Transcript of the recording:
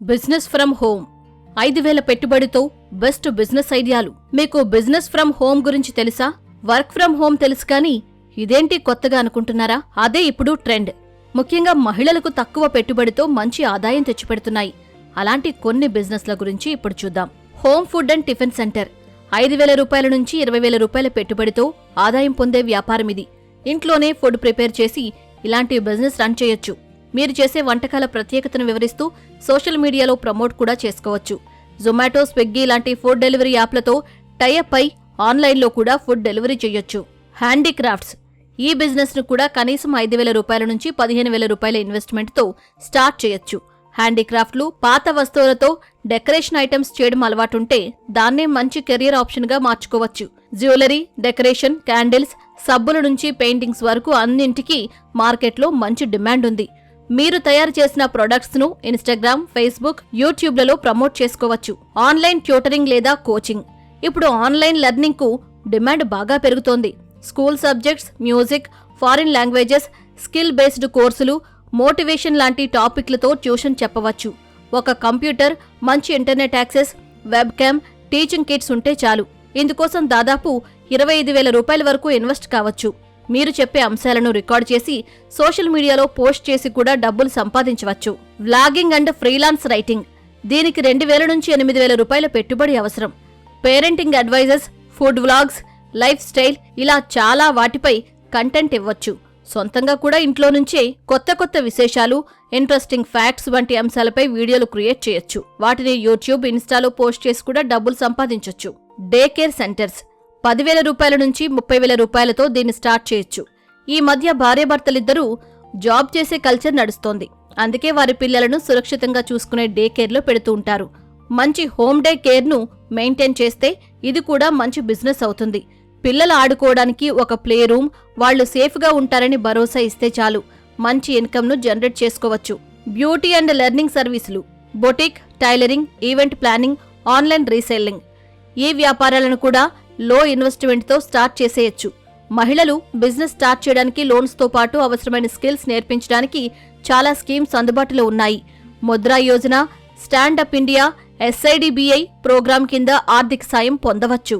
Business from home 5,000 పెట్టుబడితో best business ఐడియాలు. మీకు బిజినెస్ ఫ్రమ్ హోమ్ గురించి తెలుసా? వర్క్ ఫ్రమ్ హోమ్ తెలుసు కానీ ఇదేంటి కొత్తగా అనుకుంటున్నారా? అదే ఇప్పుడు ట్రెండ్. ముఖ్యంగా మహిళలకు తక్కువ పెట్టుబడితో మంచి ఆదాయం తెచ్చిపెడుతున్నాయి. అలాంటి కొన్ని బిజినెస్ల గురించి ఇప్పుడు చూద్దాం. Home food and tiffin centre 5,000 రూపాయల నుంచి 20,000 రూపాయల పెట్టుబడితో ఆదాయం పొందే వ్యాపారం ఇది. ఇంట్లోనే ఫుడ్ ప్రిపేర్ చేసి ఇలాంటి బిజినెస్ రన్ చేయొచ్చు. మీరు చేసే వంటకాల ప్రత్యేకతను వివరిస్తూ సోషల్ మీడియాలో ప్రమోట్ కూడా చేసుకోవచ్చు. జొమాటో, స్విగ్గీ లాంటి ఫుడ్ డెలివరీ యాప్లతో టైఅప్ అయి ఆన్లైన్లో కూడా ఫుడ్ డెలివరీ చేయొచ్చు. హ్యాండీక్రాఫ్ట్స్ ఈ బిజినెస్ ను కూడా కనీసం 5,000 రూపాయల నుంచి 15,000 రూపాయల ఇన్వెస్ట్మెంట్తో స్టార్ట్ చేయొచ్చు. హ్యాండీక్రాఫ్ట్లు పాత వస్తువులతో డెకరేషన్ ఐటమ్స్ చేయడం అలవాటుంటే దాన్నే మంచి కెరియర్ ఆప్షన్గా మార్చుకోవచ్చు. జ్యువెలరీ, డెకరేషన్, క్యాండిల్స్, సబ్బుల నుంచి పెయింటింగ్స్ వరకు అన్నింటికీ మార్కెట్లో మంచి డిమాండ్ ఉంది. మీరు తయారు చేసిన ప్రొడక్ట్స్ ను ఇన్స్టాగ్రామ్, ఫేస్బుక్, యూట్యూబ్లలో ప్రమోట్ చేసుకోవచ్చు. ఆన్లైన్ ట్యూటరింగ్ లేదా కోచింగ్ ఇప్పుడు ఆన్లైన్ లెర్నింగ్ కు డిమాండ్ బాగా పెరుగుతోంది. School subjects, music, foreign languages, skill based కోర్సులు, మోటివేషన్ లాంటి టాపిక్లతో ట్యూషన్ చెప్పవచ్చు. ఒక కంప్యూటర్, మంచి internet access, webcam, teaching kits ఉంటే చాలు. ఇందుకోసం దాదాపు 25,000 రూపాయల వరకు ఇన్వెస్ట్ కావచ్చు. మీరు చెప్పే అంశాలను రికార్డ్ చేసి సోషల్ మీడియాలో పోస్ట్ చేసి కూడా డబ్బులు సంపాదించవచ్చు. వ్లాగింగ్ అండ్ ఫ్రీలాన్స్ రైటింగ్ దీనికి 2,000 నుంచి 8,000 రూపాయల పెట్టుబడి అవసరం. Parenting advisors, food vlogs, lifestyle ఇలా చాలా వాటిపై కంటెంట్ ఇవ్వచ్చు. సొంతంగా కూడా ఇంట్లో నుంచే కొత్త కొత్త విశేషాలు, ఇంట్రెస్టింగ్ ఫ్యాక్ట్స్ వంటి అంశాలపై వీడియోలు క్రియేట్ చేయొచ్చు. వాటిని యూట్యూబ్, ఇన్స్టాలో పోస్ట్ చేసి కూడా డబ్బులు సంపాదించొచ్చు. డే కేర్ సెంటర్స్ 10,000 రూపాయల నుంచి 30,000 రూపాయలతో దీన్ని స్టార్ట్ చేయొచ్చు. ఈ మధ్య భార్యాభర్తలిద్దరూ జాబ్ చేసే కల్చర్ నడుస్తోంది. అందుకే వారి పిల్లలను సురక్షితంగా చూసుకునే డే కేర్లో పెడుతూ ఉంటారు. మంచి హోమ్ డే కేర్ను మెయింటైన్ చేస్తే ఇది కూడా మంచి బిజినెస్ అవుతుంది. పిల్లలు ఆడుకోవడానికి ఒక ప్లే రూమ్, వాళ్లు సేఫ్గా ఉంటారని భరోసా ఇస్తే చాలు మంచి ఇన్కమ్ను జనరేట్ చేసుకోవచ్చు. బ్యూటీ అండ్ లెర్నింగ్ సర్వీసులు, boutique, tailoring, event planning, online reselling ఈ వ్యాపారాలను కూడా లో ఇన్వెస్ట్మెంట్తో స్టార్ట్ చేసేయచ్చు. మహిళలు బిజినెస్ స్టార్ట్ చేయడానికి లోన్స్తో పాటు అవసరమైన స్కిల్స్ నేర్పించడానికి చాలా స్కీమ్స్ అందుబాటులో ఉన్నాయి. Mudra Yojana, stand up India, SIDBI program కింద ఆర్థిక సాయం పొందవచ్చు.